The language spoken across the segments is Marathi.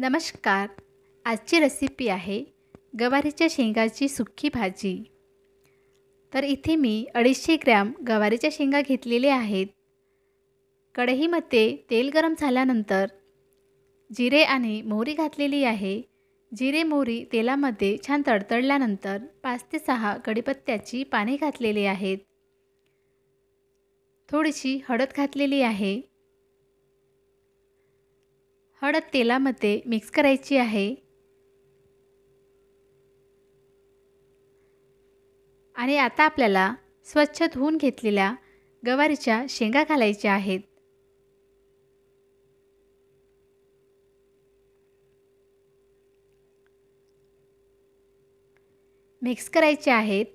नमस्कार. आजची रेसिपी आहे गवारीच्या शेंगाची सुक्की भाजी. तर इथे मी 250 ग्रॅम गवारीच्या शेंगा घेतलेल्या आहेत. कढईमध्ये तेल गरम झाल्यानंतर जिरे आणि मोहरी घातलेली आहे. जिरे मोहरी तेलामध्ये छान तडतडल्यानंतर 5 ते 6 कढीपत्त्याची पाने घातलेली आहेत. थोडीशी हळद घातलेली आहे. हळद तेलामध्ये मिक्स करायची आहे आणि आता आपल्याला स्वच्छ धुवून घेतलेल्या गवारीच्या शेंगा घालायच्या आहेत. मिक्स करायचे आहेत.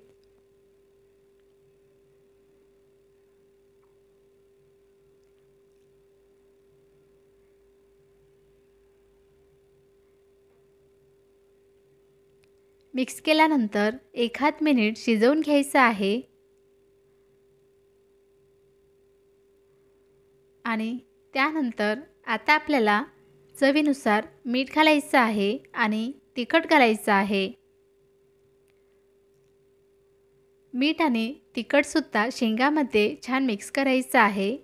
मिक्स केल्यानंतर 1 मिनिट शिजवून घ्यायचं आहे आणि त्यानंतर आता आपल्याला चवीनुसार मीठ घालायचं आहे आणि तिखट घालायचं आहे. मीठ आणि तिखटसुद्धा शेंगामध्ये छान मिक्स करायचं आहे.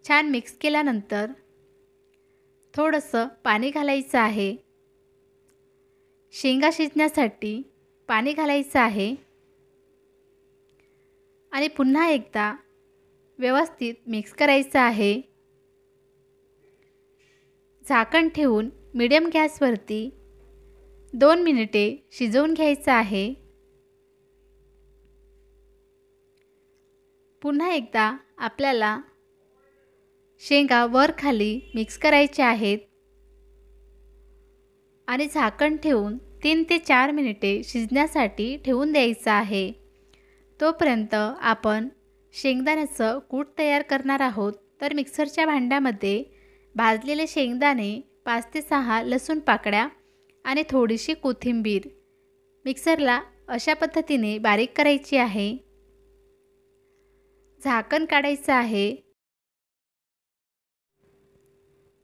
छान मिक्स केल्यानंतर थोडंसं पाणी घालायचं आहे. शेंगा शिजण्यासाठी पाणी घालायचं आहे आणि पुन्हा एकदा व्यवस्थित मिक्स करायचं आहे. झाकण ठेवून मीडियम गॅसवरती 2 मिनिटे शिजवून घ्यायचं आहे. पुन्हा एकदा आपल्याला शेंगा वर खाली मिक्स करायचे आहेत आणि झाकण ठेवून 3 ते 4 मिनिटे शिजण्यासाठी ठेवून द्यायचं आहे. तोपर्यंत आपण शेंगदाण्याचं कूट तयार करणार आहोत. तर मिक्सरच्या भांड्यामध्ये भाजलेले शेंगदाणे, 5 ते 6 लसूण पाकळ्या आणि थोडीशी कोथिंबीर मिक्सरला अशा पद्धतीने बारीक करायची आहे. झाकण काढायचं आहे.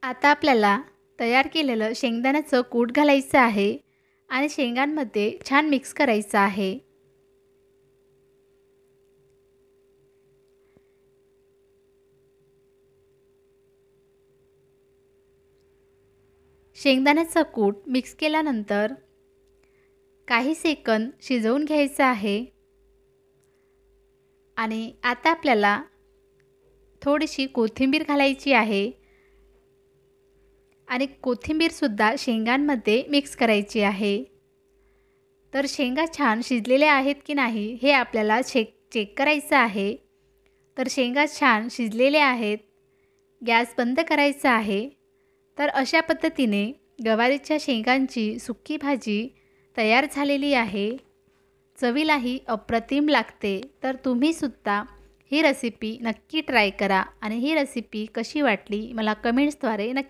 आता आपल्याला तयार केलेलं शेंगदाण्याचं कूट घालायचं आहे आणि शेंगांमध्ये छान मिक्स करायचं आहे. शेंगदाण्याचं कूट मिक्स केल्यानंतर काही सेकंद शिजवून घ्यायचं आहे आणि आता आपल्याला थोडीशी कोथिंबीर घालायची आहे आणि कोथिंबीरसुद्धा शेंगांमध्ये मिक्स करायची आहे. तर शेंगा छान शिजलेल्या आहेत की नाही हे आपल्याला चेक करायचं आहे. तर शेंगा छान शिजलेल्या आहेत. गॅस बंद करायचा आहे. तर अशा पद्धतीने गवारीच्या शेंगांची सुक्की भाजी तयार झालेली आहे. चवीलाही अप्रतिम लागते. तर तुम्हीसुद्धा ही रेसिपी नक्की ट्राय करा आणि ही रेसिपी कशी वाटली मला कमेंट्सद्वारे नक्की